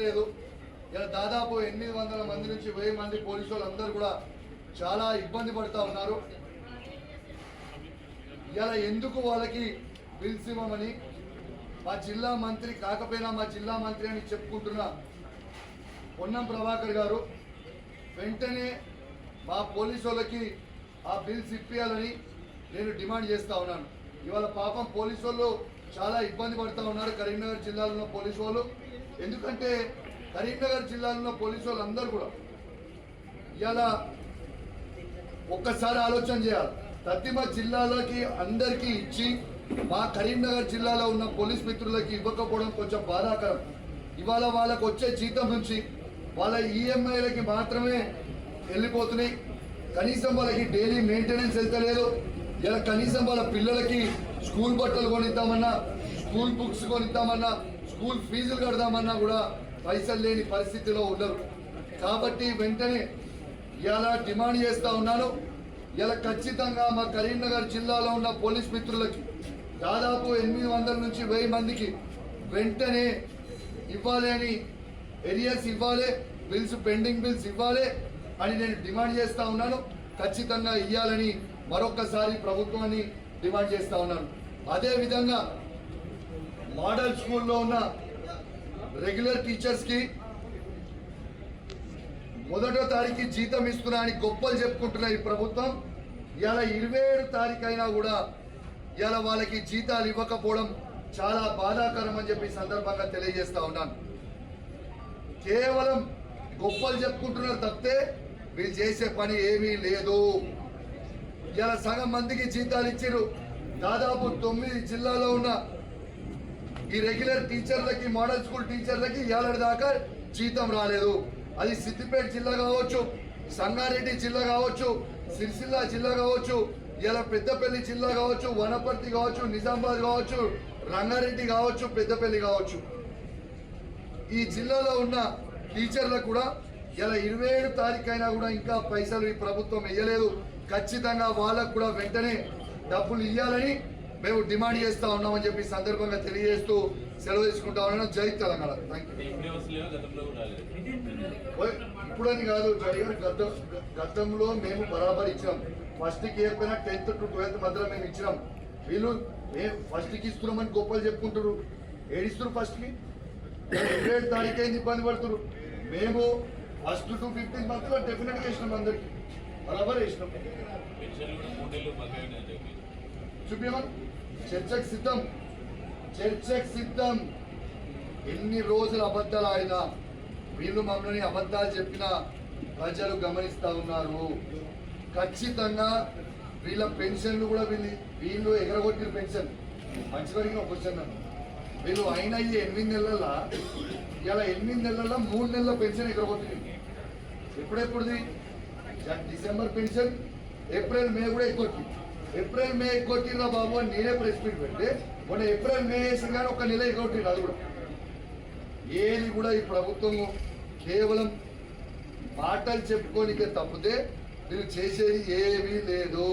లేదు. ఇలా దాదాపు 800 మంది నుంచి 1000 మంది పోలీసు వాళ్ళందరూ కూడా చాలా ఇబ్బంది పడుతూ ఉన్నారు. ఇలా ఎందుకు వాళ్ళకి బిల్స్ ఇవ్వమని మా జిల్లా మంత్రి కాకపోయినా మా జిల్లా మంత్రి అని చెప్పుకుంటున్న పొన్నం ప్రభాకర్ గారు వెంటనే మా పోలీసు వాళ్ళకి ఆ బిల్స్ ఇప్పించాలని నేను డిమాండ్ చేస్తూ ఉన్నాను. ఇవాళ పాపం పోలీసు వాళ్ళు చాలా ఇబ్బంది పడుతూ ఉన్నారు కరీంనగర్ జిల్లాలో ఉన్న పోలీసు వాళ్ళు. ఎందుకంటే కరీంనగర్ జిల్లాలో ఉన్న పోలీసు వాళ్ళు అందరూ కూడా ఇలా ఒక్కసారి ఆలోచన చేయాలి. ప్రతిమ జిల్లాలకి అందరికీ ఇచ్చి మా కరీంనగర్ జిల్లాలో ఉన్న పోలీస్ మిత్రులకి ఇవ్వకపోవడం కొంచెం బాధాకరం. ఇవాళ వాళ్ళకు వచ్చే జీతం నుంచి వాళ్ళ ఈఎంఐలకి మాత్రమే వెళ్ళిపోతున్నాయి. కనీసం వాళ్ళకి డైలీ మెయింటెనెన్స్ వెళ్తలేదు. ఇలా కనీసం వాళ్ళ పిల్లలకి స్కూల్ బట్టలు కొనిద్దామన్నా, స్కూల్ బుక్స్ కొనిద్దామన్నా, స్కూల్ ఫీజులు కడదామన్నా కూడా పైసలు లేని పరిస్థితిలో ఉండరు. కాబట్టి వెంటనే ఇలా డిమాండ్ చేస్తూ ఉన్నాను. ఇలా ఖచ్చితంగా మా కరీంనగర్ జిల్లాలో ఉన్న పోలీస్ మిత్రులకి దాదాపు 800 నుంచి 1000 మందికి వెంటనే ఇవ్వాలి అని, ఏరియాస్ ఇవ్వాలి, బిల్స్ పెండింగ్ బిల్స్ ఇవ్వాలి అని నేను డిమాండ్ చేస్తూ ఉన్నాను. ఖచ్చితంగా ఇవ్వాలని మరొకసారి ప్రభుత్వాన్ని డిమాండ్ చేస్తూ ఉన్నాను. అదేవిధంగా మోడల్ స్కూల్లో ఉన్న రెగ్యులర్ టీచర్స్కి 1వ తారీఖు జీతం ఇస్తున్నా అని గొప్పలు చెప్పుకుంటున్న ఈ ప్రభుత్వం ఇలా 27 తారీఖు అయినా కూడా ఇలా వాళ్ళకి జీతాలు ఇవ్వకపోవడం చాలా బాధాకరం అని చెప్పి సందర్భంగా తెలియజేస్తా ఉన్నాను. కేవలం గొప్పలు చెప్పుకుంటున్నారు తప్పితే వీళ్ళు చేసే పని ఏమీ లేదు. ఇలా సగం మందికి జీతాలు ఇచ్చారు. దాదాపు 9 జిల్లాలో ఉన్న ఈ రెగ్యులర్ టీచర్లకి, మోడల్ స్కూల్ టీచర్లకి ఏడాది దాకా జీతం రాలేదు. అది సిద్దిపేట జిల్లా కావచ్చు, సంగారెడ్డి జిల్లా కావచ్చు, సిరిసిల్ల జిల్లా కావచ్చు, ఇలా పెద్దపల్లి జిల్లా కావచ్చు, వనపర్తి కావచ్చు, నిజామాబాద్ కావచ్చు, రంగారెడ్డి కావచ్చు, పెద్దపల్లి కావచ్చు. ఈ జిల్లాలో ఉన్న టీచర్లకు కూడా ఇలా 27 తారీఖు అయినా కూడా ఇంకా పైసలు ఈ ప్రభుత్వం ఇవ్వలేదు. ఖచ్చితంగా వాళ్ళకు కూడా వెంటనే డబ్బులు ఇవ్వాలని మేము డిమాండ్ చేస్తూ ఉన్నామని చెప్పి సందర్భంగా తెలియజేస్తూ సెలవు తీసుకుంటా ఉన్నాను. జై తెలంగాణ. ఇప్పుడని కాదు గతంలో మేము బరాబర్ ఇచ్చినాం. ఫస్ట్కి ఏమైనా 10th to 12th మధ్యలో మేము ఇచ్చినాం. వీళ్ళు మేము ఫస్ట్కి ఇస్తున్నామని గొప్పలు చెప్పుకుంటారు. ఏడిస్తారు ఫస్ట్కి 27 తారీఖు అయింది ఇబ్బంది పడుతున్నారు. మేము ఫస్ట్ to 15th మధ్యలో డెఫినెట్గా ఇచ్చినాం. అందరికి బరాబర్ ఇచ్చినాం. చూపించమని చర్చకు సిద్ధం, చర్చకు సిద్ధం. ఎన్ని రోజులు అబద్ధాలు ఆడినా వీళ్ళు మమ్మల్ని అబద్ధాలు చెప్పినా ప్రజలు గమనిస్తూ ఉన్నారు. ఖచ్చితంగా వీళ్ళ పెన్షన్లు కూడా వీళ్ళు ఎగరగొట్టిన పెన్షన్ మంచివరకు ఒక క్వశ్చన్. వీళ్ళు అయిన 8 నెలల ఇలా 8 నెలల 3 నెలల పెన్షన్ ఎగరగొట్టింది. ఎప్పుడెప్పుడుది? డిసెంబర్ పెన్షన్, ఏప్రిల్ మే కూడా ఎగ్గొట్టి. ఏప్రిల్ మే ఎగ్గొట్టిరా బాబు అని నేనే ప్రెస్ మీట్ పెడితే మొన్న ఏప్రిల్ మే వేసిన కానీ 1 నెల ఎగ్గొట్టింది. అది కూడా ఏది కూడా ఈ ప్రభుత్వము కేవలం మాటలు చెప్పుకోనికే తప్పితే వీళ్ళు చేసేది ఏమీ లేదు.